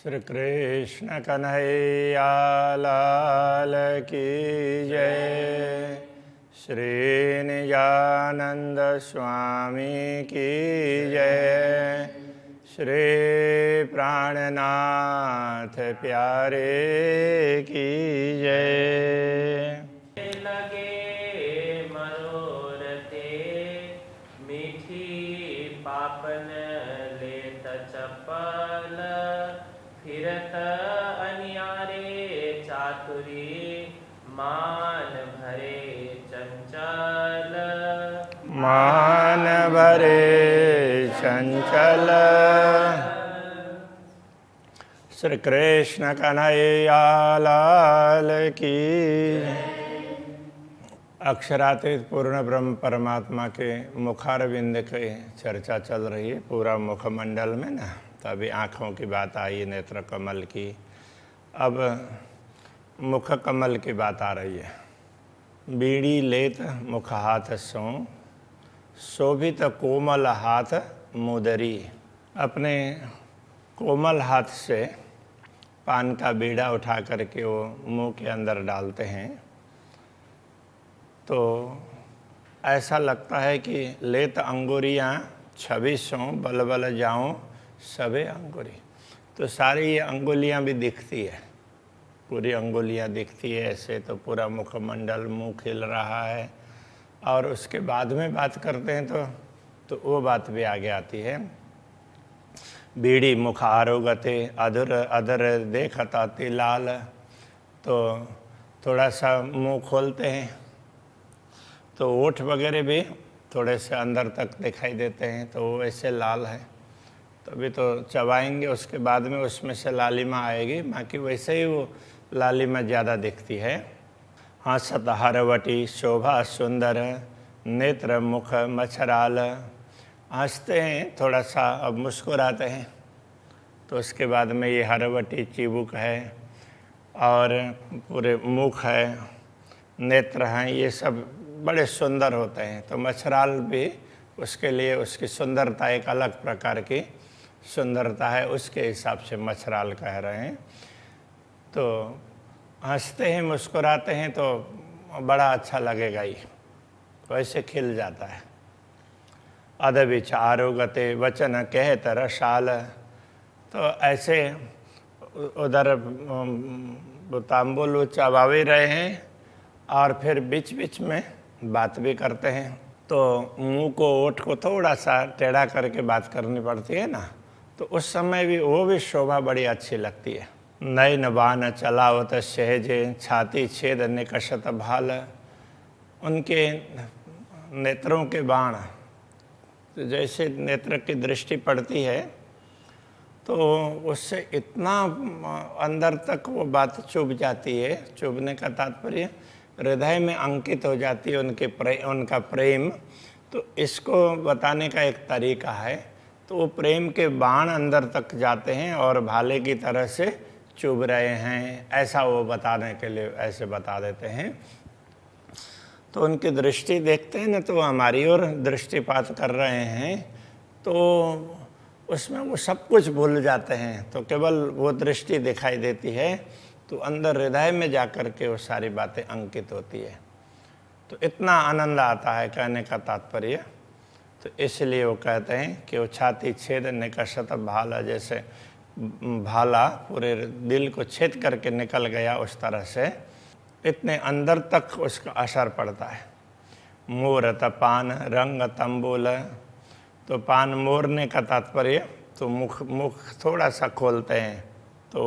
श्री कृष्ण कन्हैया लाल की जय। श्री निजानंद स्वामी की जय। श्री प्राणनाथ प्यारे की जय। लगे मनोरथे मीठी पापन लेत चपल फिरत अनियारे चातुरी मान भरे चंचल। मान भरे चंचल। श्री कृष्ण कन्हैया लाल की। अक्षरातीत पूर्ण ब्रह्म परमात्मा के मुखारविंद की चर्चा चल रही है पूरा मुखमंडल में ना। तो अभी आँखों की बात आई, नेत्र कमल की, अब मुख कमल की बात आ रही है। बीड़ी लेत मुख हाथ सो शोभित कोमल हाथ मुदरी। अपने कोमल हाथ से पान का बीड़ा उठा करके वो मुंह के अंदर डालते हैं तो ऐसा लगता है कि लेत अंगुरियाँ छब्बीसों बल बल जाऊँ सबे अंगुरी। तो सारी ये अंगुलियाँ भी दिखती है, पूरी अंगुलियाँ दिखती है ऐसे। तो पूरा मुखमंडल मुंह खिल रहा है। और उसके बाद में बात करते हैं तो वो बात भी आगे आती है। बीड़ी मुख आरोगते अधर अधर देखता तिलाल। तो थोड़ा सा मुंह खोलते हैं तो ओठ वगैरह भी थोड़े से अंदर तक दिखाई देते हैं, तो वो ऐसे लाल है। तभी तो चबाएंगे, उसके बाद में उसमें से लालिमा आएगी। बाकी वैसे ही वो लालिमा ज़्यादा दिखती है। हंसत हरवटी शोभा सुंदर नेत्र मुख मच्छराल। हंसते हैं थोड़ा सा, अब मुस्कुराते हैं। तो उसके बाद में ये हरवटी चिबुक है और पूरे मुख है, नेत्र हैं, ये सब बड़े सुंदर होते हैं। तो मच्छराल भी उसके लिए उसकी सुंदरता एक अलग प्रकार की सुंदरता है, उसके हिसाब से मच्छराल कह रहे हैं। तो हंसते हैं मुस्कुराते हैं तो बड़ा अच्छा लगेगा ही, वैसे खिल जाता है। अध विचारोगते वचन कहत रसाल। तो ऐसे उधर तांबुल चबावे रहे हैं और फिर बीच बीच में बात भी करते हैं। तो मुंह को ओठ को थोड़ा सा टेढ़ा करके बात करनी पड़ती है ना, तो उस समय भी वो भी शोभा बड़ी अच्छी लगती है। नयन बान चलावत सहजे छाती छेद निकषत भाल। उनके नेत्रों के बाण, तो जैसे नेत्र की दृष्टि पड़ती है तो उससे इतना अंदर तक वो बात चुभ जाती है। चुभने का तात्पर्य हृदय में अंकित हो जाती है उनका प्रेम। तो इसको बताने का एक तरीका है। तो वो प्रेम के बाण अंदर तक जाते हैं और भाले की तरह से चुभ रहे हैं, ऐसा वो बताने के लिए ऐसे बता देते हैं। तो उनकी दृष्टि देखते हैं ना, तो हमारी ओर दृष्टिपात कर रहे हैं, तो उसमें वो सब कुछ भूल जाते हैं। तो केवल वो दृष्टि दिखाई देती है, तो अंदर हृदय में जाकर के वो सारी बातें अंकित होती है। तो इतना आनंद आता है, कहने का तात्पर्य। तो इसलिए वो कहते हैं कि वो छाती छेद निकषत भाला, जैसे भाला पूरे दिल को छेद करके निकल गया, उस तरह से इतने अंदर तक उसका असर पड़ता है। मोरत पान रंग तंबूल। तो पान मोरने का तात्पर्य, तो मुख थोड़ा सा खोलते हैं तो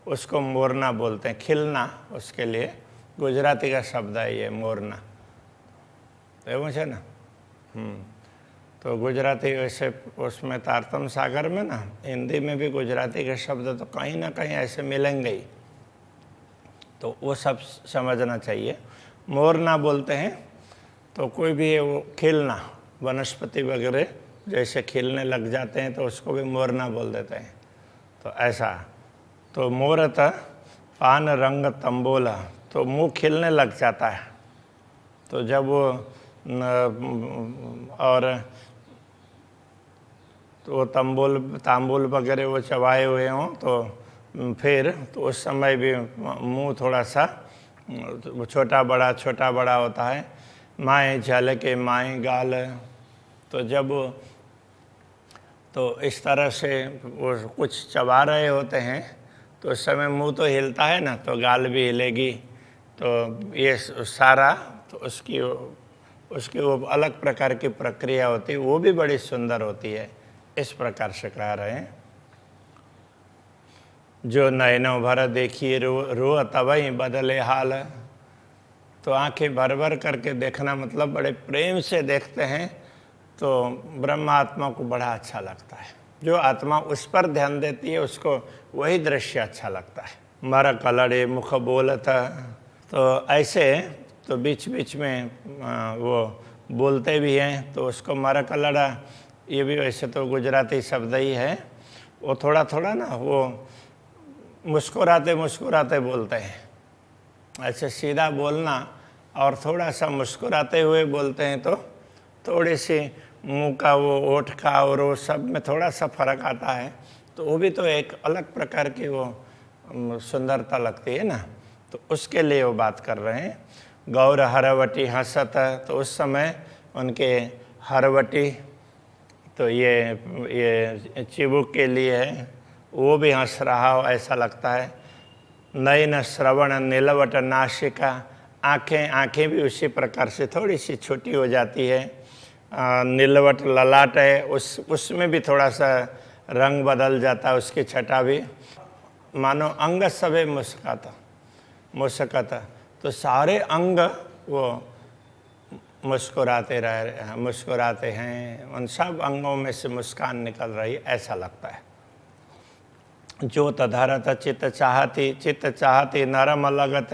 उसको मोरना बोलते हैं, खिलना। उसके लिए गुजराती का शब्द है ये मोरना, एवं है ना। तो गुजराती वैसे उसमें तारतम सागर में ना, हिंदी में भी गुजराती के शब्द तो कहीं ना कहीं ऐसे मिलेंगे ही, तो वो सब समझना चाहिए। मोरना बोलते हैं तो कोई भी वो खिलना, वनस्पति वगैरह जैसे खिलने लग जाते हैं तो उसको भी मोरना बोल देते हैं। तो ऐसा, तो मोरत पान रंग तंबोला, तो मुंह खिलने लग जाता है। तो जब वो और तो तांबुल वगैरह वो चबाए हुए हों तो फिर तो उस समय भी मुंह थोड़ा सा छोटा बड़ा होता है। माए झलके माए गाल, तो जब तो इस तरह से वो कुछ चबा रहे होते हैं तो उस समय मुंह तो हिलता है ना, तो गाल भी हिलेगी। तो ये सारा तो उसकी वो अलग प्रकार की प्रक्रिया होती है, वो भी बड़ी सुंदर होती है। इस प्रकार से कह रहे हैं, जो नयनों भर देखिए रो तब ही बदले हाल। तो आंखें भर भर करके देखना मतलब बड़े प्रेम से देखते हैं तो ब्रह्मात्मा को बड़ा अच्छा लगता है। जो आत्मा उस पर ध्यान देती है उसको वही दृश्य अच्छा लगता है। मर कलड़े मुख बोलता, तो ऐसे तो बीच बीच में वो बोलते भी हैं, तो उसको मर कलड़ा, ये भी वैसे तो गुजराती शब्द ही है। वो थोड़ा थोड़ा ना वो मुस्कुराते मुस्कुराते बोलते हैं। ऐसे सीधा बोलना और थोड़ा सा मुस्कुराते हुए बोलते हैं तो थोड़ी सी मुंह का वो ओठ का और वो सब में थोड़ा सा फर्क आता है। तो वो भी तो एक अलग प्रकार की वो सुंदरता लगती है ना, तो उसके लिए वो बात कर रहे हैं। गौर हरवटी हंसत, तो उस समय उनके हरवटी तो ये चिबुक के लिए है, वो भी हंस रहा हो ऐसा लगता है। नयन श्रवण नीलवट नासिका, आँखें भी उसी प्रकार से थोड़ी सी छोटी हो जाती है। नीलवट ललाट है, उसमें भी थोड़ा सा रंग बदल जाता है, उसकी छटा भी। मानो अंग सबे मुस्कत, तो सारे अंग वो मुस्कुराते हैं, उन सब अंगों में से मुस्कान निकल रही ऐसा लगता है। जो तधारत चित्त चाहती नरम लगत,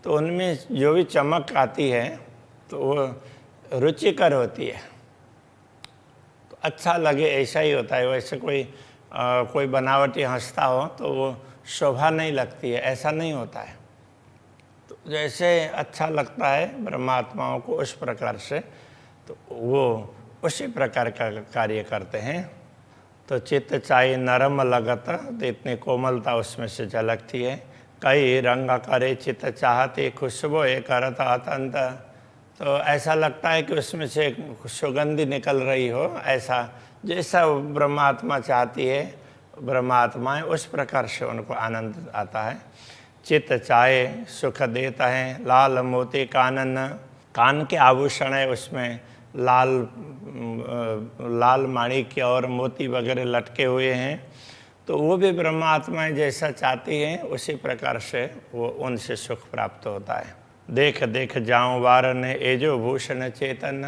तो उनमें जो भी चमक आती है तो वो रुचिकर होती है, तो अच्छा लगे ऐसा ही होता है। वैसे कोई बनावटी हंसता हो तो वो शोभा नहीं लगती है, ऐसा नहीं होता है। तो जैसे अच्छा लगता है ब्रह्मात्माओं को उस प्रकार से, तो वो उसी प्रकार का कार्य करते हैं। तो चित्त चाहे नरम लगत, तो इतनी कोमलता उसमें से झलकती है। कई रंग करे चित्त चाहते खुशबू करत अतंत, तो ऐसा लगता है कि उसमें से एक सुगंधी निकल रही हो, ऐसा जैसा ब्रह्मात्मा चाहती है ब्रह्मात्माएं, उस प्रकार से उनको आनंद आता है। चित्त चाहे सुख देता है लाल मोती कानन, कान के आभूषण है उसमें लाल माणिक्य और मोती वगैरह लटके हुए हैं, तो वो भी ब्रह्मात्माएं जैसा चाहती हैं उसी प्रकार से वो उनसे सुख प्राप्त होता है। देख देख जाऊं वार ने एजो भूषण चेतन,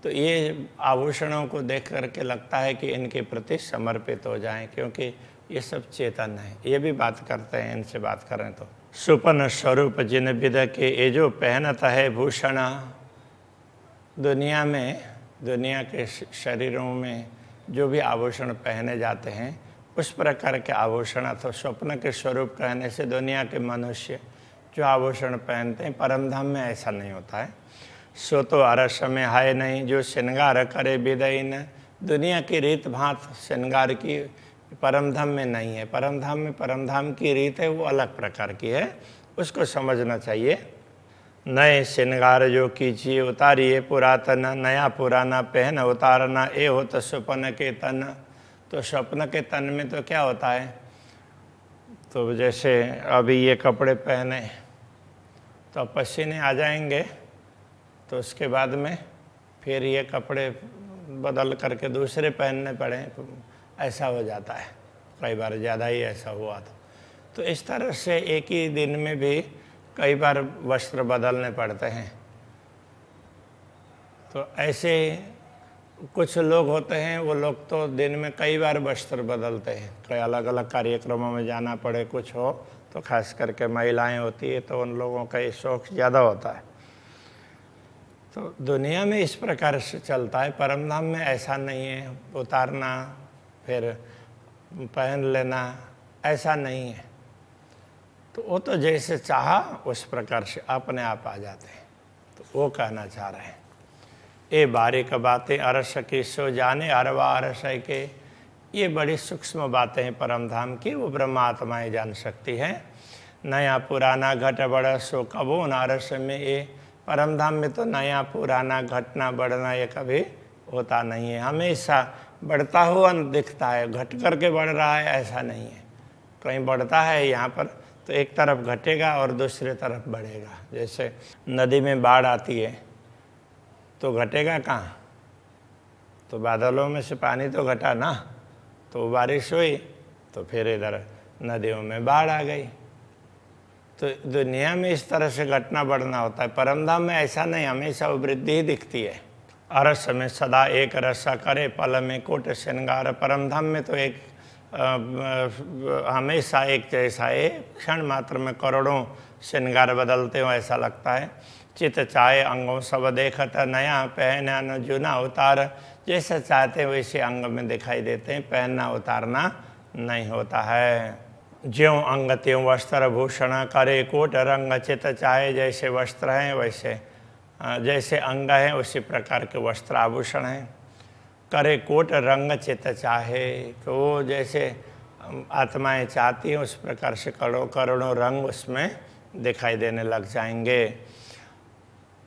तो ये आभूषणों को देख करके लगता है कि इनके प्रति समर्पित हो जाएं, क्योंकि ये सब चेतन है। ये भी बात करते हैं, इनसे बात करें तो सुपन स्वरूप जिन विद के एजो पहनता है भूषण। दुनिया के शरीरों में जो भी आभूषण पहने जाते हैं उस प्रकार के आभूषण, तो स्वप्न के स्वरूप कहने से दुनिया के मनुष्य जो आभूषण पहनते हैं, परमधाम में ऐसा नहीं होता है। सो तो अरस में हाय नहीं जो श्रृंगार करे विदयीन, दुनिया की रीत भांत श्रृंगार की परमधाम में नहीं है। परमधाम की रीत है, वो अलग प्रकार की है, उसको समझना चाहिए। नए श्रृंगार जो कीजिए उतारिए पुरातन, नया पुराना पहन उतारना, ए हो तो स्वप्न के तन। तो स्वप्न के तन में तो क्या होता है, तो जैसे अभी ये कपड़े पहने तो पसीने आ जाएंगे, तो उसके बाद में फिर ये कपड़े बदल करके दूसरे पहनने पड़े, ऐसा हो जाता है। कई बार ज़्यादा ही ऐसा हुआ तो इस तरह से एक ही दिन में भी कई बार वस्त्र बदलने पड़ते हैं। तो ऐसे कुछ लोग होते हैं, वो लोग तो दिन में कई बार वस्त्र बदलते हैं, कई अलग अलग कार्यक्रमों में जाना पड़े कुछ हो, तो खास करके महिलाएं होती है तो उन लोगों का ये शौक ज़्यादा होता है। तो दुनिया में इस प्रकार से चलता है, परमधाम में ऐसा नहीं है, उतारना फिर पहन लेना ऐसा नहीं है। तो वो तो जैसे चाहा उस प्रकार से अपने आप आ जाते हैं। तो वो कहना चाह रहे हैं, ए बारीक बातें अरस की सो जाने अरवा अरस के, ये बड़ी सूक्ष्म बातें हैं परम धाम की, वो ब्रह्मात्माएं जान सकती हैं। नया पुराना घट बढ़ सो कबो नारस में, ये परम धाम में तो नया पुराना घटना बढ़ना ये कभी होता नहीं है, हमेशा बढ़ता हुआ दिखता है, घट करके बढ़ रहा है ऐसा नहीं है। कहीं बढ़ता है यहाँ पर तो एक तरफ घटेगा और दूसरे तरफ बढ़ेगा। जैसे नदी में बाढ़ आती है तो घटेगा कहाँ, तो बादलों में से पानी तो घटा ना, तो बारिश हुई तो फिर इधर नदियों में बाढ़ आ गई। तो दुनिया में इस तरह से घटना बढ़ना होता है, परमधाम में ऐसा नहीं, हमेशा वो वृद्धि ही दिखती है। अरस में सदा एक रसा करे, पल में कोट श्रृंगार। परमधाम में तो एक हमेशा एक जैसा है, क्षण मात्र में करोड़ों श्रृंगार बदलते हो ऐसा लगता है। चित चाहे अंगों सब देखत, नया पहना न जुना उतार। जैसा चाहते हैं वैसे अंग में दिखाई देते हैं, पहनना उतारना नहीं होता है। ज्यों अंग त्यों वस्त्र भूषण, करे कोट रंग चित चाहे। जैसे वस्त्र हैं वैसे, जैसे अंग हैं उसी प्रकार के वस्त्र आभूषण हैं। करे कोट रंग चित चाहे, तो वो जैसे आत्माएं चाहती हैं उस प्रकार से करोड़ों रंग उसमें दिखाई देने लग जाएंगे।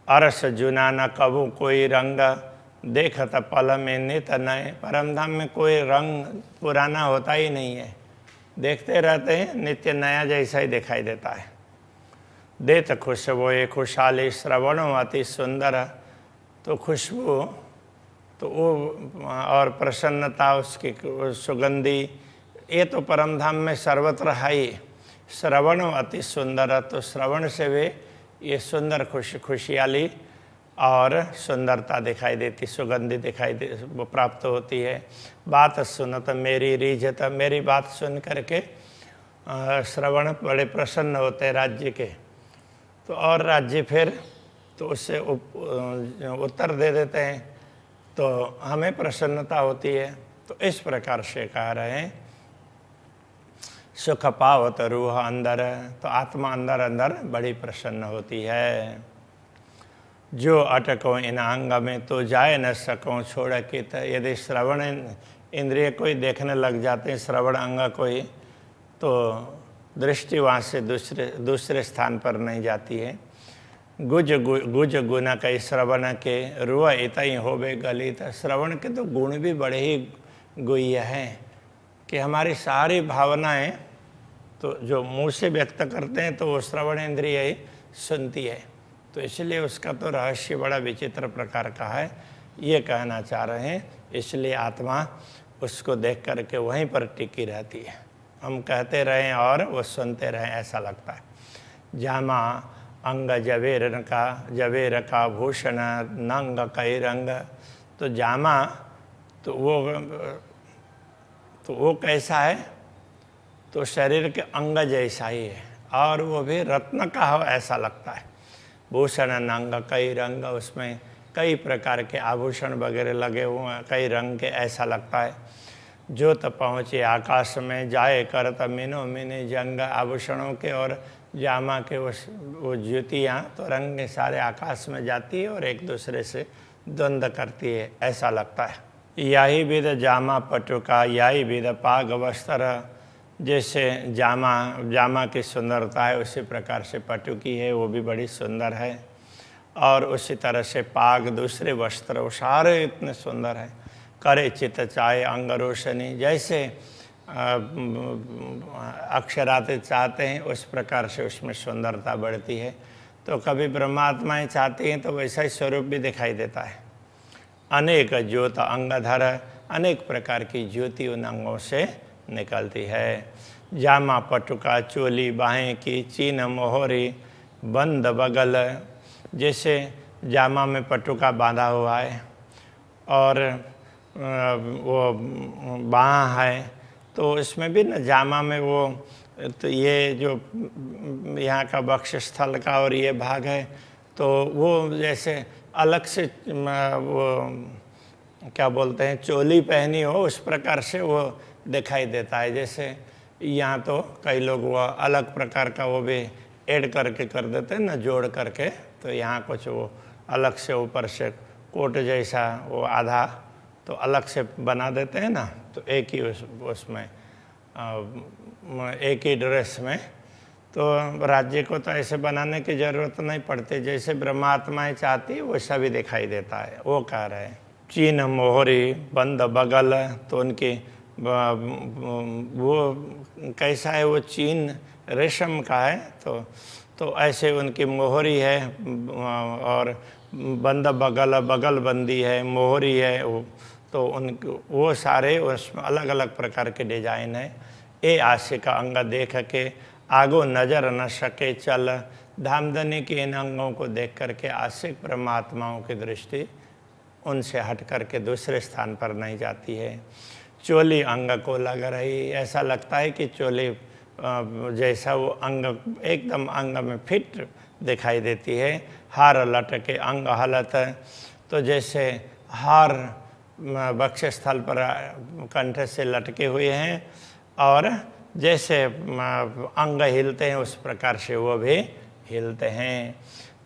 अरस जुना न कबू कोई रंग, देखत पल में नित नए। परमधाम में कोई रंग पुराना होता ही नहीं है, देखते रहते हैं, नित्य नया जैसा ही दिखाई देता है। देत खुशबू ये खुशहाली, श्रवणों अति सुंदर। तो खुशबू तो वो और प्रसन्नता उसकी सुगंधी, ये तो परमधाम में सर्वत्र है ही। श्रवणों अति सुंदर, तो श्रवण से भी ये सुंदर खुशहाली और सुंदरता दिखाई देती, सुगंधी दिखाई दे वो प्राप्त होती है। बात सुनत मेरी रीझत, मेरी बात सुन करके श्रवण बड़े प्रसन्न होते हैं राज्य के, तो और राज्य फिर तो उससे उत्तर दे देते हैं, तो हमें प्रसन्नता होती है। तो इस प्रकार से कह रहे हैं सुख पावत रूह अंदर, तो आत्मा अंदर अंदर बड़ी प्रसन्न होती है। जो अटको इन अंग में तो जाए न सको छोड़ कित। यदि श्रवण इंद्रिय कोई देखने लग जाते हैं, श्रवण अंग कोई, तो दृष्टि वहाँ से दूसरे स्थान पर नहीं जाती है। गुज गुण कई श्रवण के, रुआ इतई होबे गलित। श्रवण के तो गुण भी बड़े ही गुह्य हैं कि हमारी सारी भावनाएं तो जो मुंह से व्यक्त करते हैं तो वो श्रवण इंद्रिय ही सुनती है, तो इसलिए उसका तो रहस्य बड़ा विचित्र प्रकार का है, ये कहना चाह रहे हैं। इसलिए आत्मा उसको देख करके वहीं पर टिकी रहती है, हम कहते रहें और वो सुनते रहें ऐसा लगता है। जामा अंग जवेर का भूषण, नंग कई रंग। तो जामा तो वो कैसा है, तो शरीर के अंग जैसा ही है, और वो भी रत्न का हो ऐसा लगता है। भूषण नंग कई रंग, उसमें कई प्रकार के आभूषण वगैरह लगे हुए हैं, कई रंग के ऐसा लगता है। जो तो पहुँचे आकाश में, जाए करत मीनो मिनी जंग। आभूषणों के और जामा के वो ज्योतियाँ तो रंग के सारे आकाश में जाती है और एक दूसरे से द्वंद्व करती है ऐसा लगता है। यही विध जामा पटुका, यही विध पाग वस्त्र। जैसे जामा की सुंदरता है उसी प्रकार से पटुकी है, वो भी बड़ी सुंदर है। और उसी तरह से पाग दूसरे वस्त्र, वो सारे इतने सुंदर हैं। करे चित चाहे अंग रोशनी, जैसे अक्षराते चाहते हैं उस प्रकार से उसमें सुंदरता बढ़ती है। तो कभी ब्रह्मात्माएं चाहती हैं तो वैसा ही स्वरूप भी दिखाई देता है। अनेक ज्योत अंगधर, अनेक प्रकार की ज्योति उन अंगों से निकलती है। जामा पटुका चोली बाहें की, चीन मोहरी बंद बगल। जैसे जामा में पटुका बांधा हुआ है और वो बाँह है, तो इसमें भी न जामा में वो, तो ये जो यहाँ का वक्षस्थल का और ये भाग है, तो वो जैसे अलग से वो क्या बोलते हैं चोली पहनी हो उस प्रकार से वो दिखाई देता है। जैसे यहाँ तो कई लोग वो अलग प्रकार का वो भी ऐड करके कर देते हैं ना, जोड़ करके, तो यहाँ कुछ वो अलग से ऊपर से कोट जैसा वो आधा तो अलग से बना देते हैं ना, तो एक ही उसमें एक ही ड्रेस में। तो राज्य को तो ऐसे बनाने की ज़रूरत नहीं पड़ती, जैसे ब्रह्मात्माएँ चाहती वैसा भी दिखाई देता है। वो कह रहे हैं चीन मोहरी बंद बगल, तो उनकी वो कैसा है, वो चीन रेशम का है, तो ऐसे उनकी मोहरी है और बंद बगल, बगल बंदी है, मोहरी है, तो वो सारे उसमें अलग अलग प्रकार के डिजाइन है। ए आशे का अंग देख के आगो नजर न सके चल, धामधनी के इन अंगों को देख करके आशिक परमात्माओं की दृष्टि उनसे हट करके दूसरे स्थान पर नहीं जाती है। चोली अंग को लग रही, ऐसा लगता है कि चोली जैसा वो अंग एकदम अंग में फिट दिखाई देती है। हार लटके अंग हलत, तो जैसे हार वक्षस्थल पर कंठ से लटके हुए हैं और जैसे अंग हिलते हैं उस प्रकार से वो भी हिलते हैं।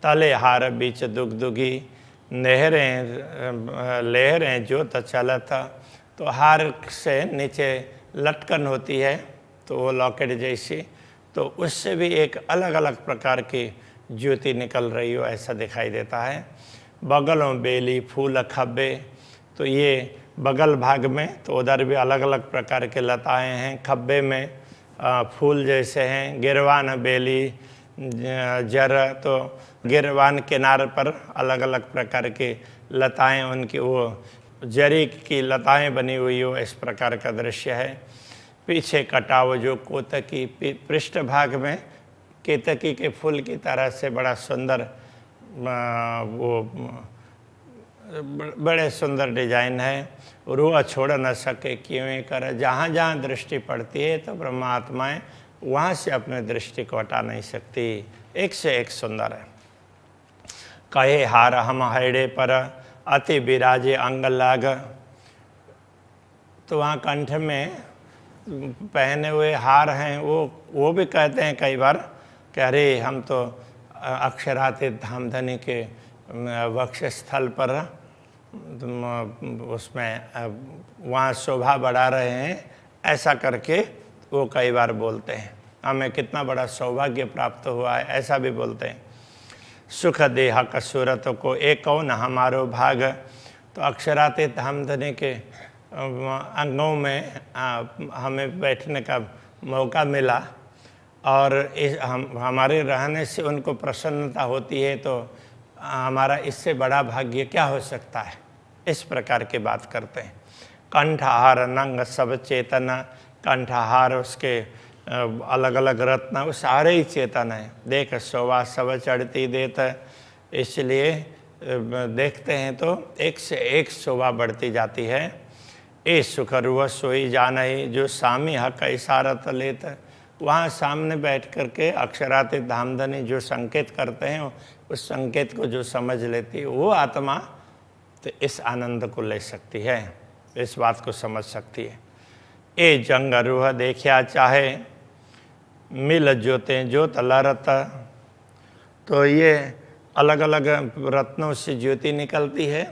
तले हार बीच दुगदुगी, लहरें जोत चलत, तो हार से नीचे लटकन होती है, तो वो लॉकेट जैसी, तो उससे भी एक अलग अलग प्रकार की ज्योति निकल रही हो ऐसा दिखाई देता है। बगलों बेली फूल खब्बे, तो ये बगल भाग में तो उधर भी अलग अलग प्रकार के लताएं हैं, खब्बे में फूल जैसे हैं। गिरवान बेली जर, तो गिरवान किनारे पर अलग अलग प्रकार की लताएं, उनकी वो जरी की लताएं बनी हुई हो, इस प्रकार का दृश्य है। पीछे कटाव जो कोतकी, पृष्ठ भाग में केतकी के फूल की तरह से बड़ा सुंदर वो बड़े सुंदर डिजाइन है। रूह छोड़ न सके क्यों कर, जहाँ जहाँ दृष्टि पड़ती है तो परमात्माएं वहाँ से अपने दृष्टि को हटा नहीं सकती, एक से एक सुंदर है। कहे हार हम हैड़े पर अति विराजे अंग लाग, तो वहाँ कंठ में पहने हुए हार हैं, वो भी कहते हैं कई बार कि अरे हम तो अक्षरातीत धामधनी के वक्षस्थल पर उसमें वहाँ शोभा बढ़ा रहे हैं, ऐसा करके वो कई बार बोलते हैं। हमें कितना बड़ा सौभाग्य प्राप्त हुआ है, ऐसा भी बोलते हैं। सुख देहा का सूरत को एक कौन हमारो भाग, तो अक्षरातीत धामधनी के अंगों में हमें बैठने का मौका मिला और हमारे रहने से उनको प्रसन्नता होती है, तो हमारा इससे बड़ा भाग्य क्या हो सकता है, इस प्रकार की बात करते हैं। कंठहार नंग सब चेतना, कंठहार उसके अलग अलग रत्न, वो सारे ही चेतन है। देख शोभा सब चढ़ती देत, इसलिए देखते हैं तो एक से एक शोभा बढ़ती जाती है। ए सुख रुह सोई जानही, जो सामी हक इशारत लेत, वहाँ सामने बैठ करके अक्षरातीत धामधनी जो संकेत करते हैं, उस संकेत को जो समझ लेती है वो आत्मा तो इस आनंद को ले सकती है, इस बात को समझ सकती है। ए जंग रूह देखिया चाहे, मिल ज्योतें ज्योत लरत, तो ये अलग अलग रत्नों से ज्योति निकलती है,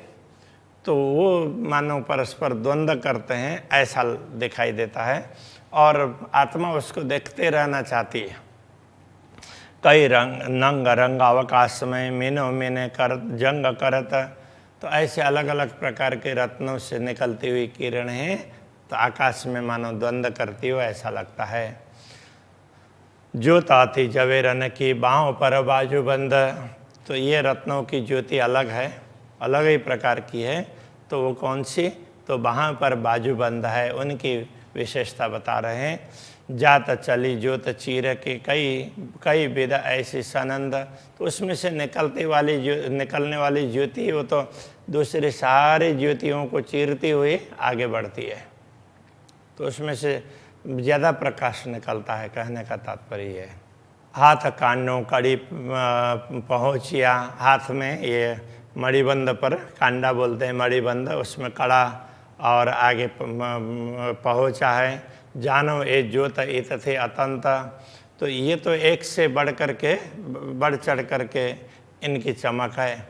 तो वो मानो परस्पर द्वंद्व करते हैं ऐसा दिखाई देता है और आत्मा उसको देखते रहना चाहती है। कई रंग नंग रंग अवकाश में मीनो मीने कर जंग करत, तो ऐसे अलग अलग प्रकार के रत्नों से निकलती हुई किरणें तो आकाश में मानो द्वंद्व करती हो ऐसा लगता है। ज्योत आती जवेरन की बाहों पर बाजूबंद, तो ये रत्नों की ज्योति अलग है, अलग ही प्रकार की है, तो वो कौन सी, तो बाहों पर बाजूबंद है, उनकी विशेषता बता रहे हैं। जात चली ज्योत चीर के कई विधा ऐसी सनंद, तो उसमें से निकलने वाली ज्योति वो तो दूसरी सारी ज्योतियों को चीरती हुई आगे बढ़ती है, तो उसमें से ज़्यादा प्रकाश निकलता है, कहने का तात्पर्य है। हाथ कांडों कड़ी पहुँचिया, हाथ में ये मणिबंध पर, कांडा बोलते हैं मणिबंध, उसमें कड़ा और आगे पहुँचा है। जानो ए ज्योत इत थे अतंत, तो ये तो एक से बढ़ चढ़ करके इनकी चमक है।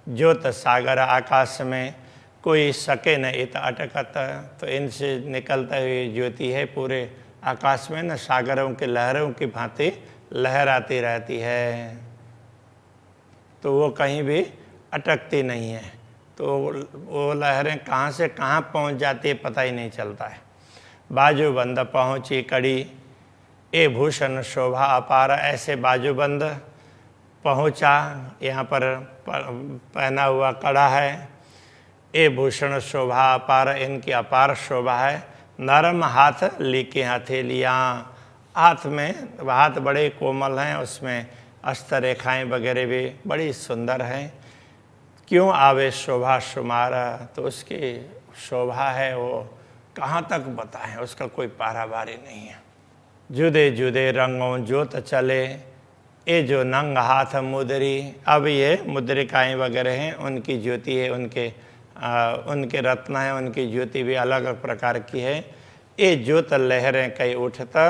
ज्योत सागर आकाश में कोई सके न इत अटकत, तो इनसे निकलता हुई ज्योति है पूरे आकाश में न सागरों के लहरों की भांति लहराती रहती है, तो वो कहीं भी अटकती नहीं है। तो वो लहरें कहाँ से कहाँ पहुँच जाती है पता ही नहीं चलता है। बाजूबंद पहुँची कड़ी ए भूषण शोभा अपार, ऐसे बाजूबंद पहुँचा, यहाँ पर पहना हुआ कड़ा है। ए भूषण शोभा अपार, इनकी अपार शोभा है। नरम हाथ लीके हथेलियाँ, हाथ में हाथ बड़े कोमल हैं, उसमें हस्तरेखाएँ वगैरह भी बड़ी सुंदर हैं। क्यों आवे शोभा शुमारा, तो उसकी शोभा है वो कहाँ तक बताएं, उसका कोई पारावारी नहीं है। जुदे जुदे रंगों जोत चले, ये जो नंग हाथ मुदरी, अब ये मुद्रिकाएँ वगैरह हैं, उनकी ज्योति है, उनके रत्न हैं, उनकी ज्योति भी अलग अलग प्रकार की है। ये ज्योत लहरें कई उठता,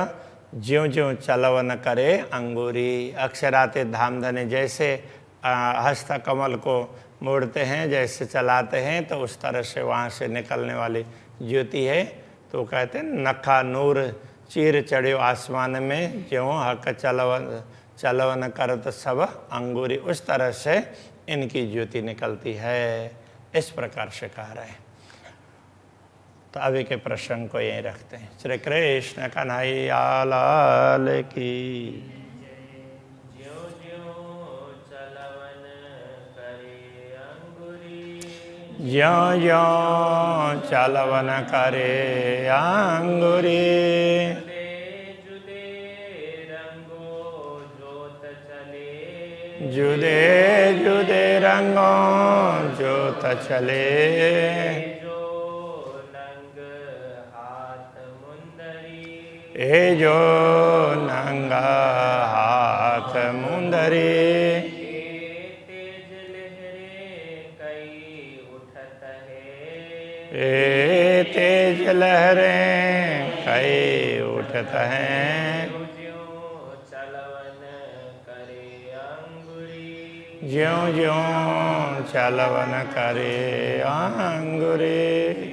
ज्यों ज्यों चलवन करे अंगूरी। अक्षराते धाम धने, जैसे हस्त कमल को मोड़ते हैं, जैसे चलाते हैं, तो उस तरह से वहाँ से निकलने वाली ज्योति है। तो कहते हैं नखा नूर चीर चढ़्यो आसमान में, ज्यों हक चलवन करत सब अंगूरी। उस तरह से इनकी ज्योति निकलती है, इस प्रकार से कह रहे हैं। तो अभी के प्रसंग को यहीं रखते हैं। श्री कृष्ण कन्हैया लाल की। ज्यों ज्यों चलवन करे अंगुरी, ज्यों ज्यों चलवन करे अंगुरी। जुदे जुदे रंगो जोत चले, जुदे जुदे रंगों जोत चले। ए जो नंगा हाथ मुंदरी, तेज लहरें कई उठत है, ए तेज लहरें कई उठत हैं। ज्यों चलवन करे अंगुरी, ज्यों ज्यों चलवन करे अंगुरी।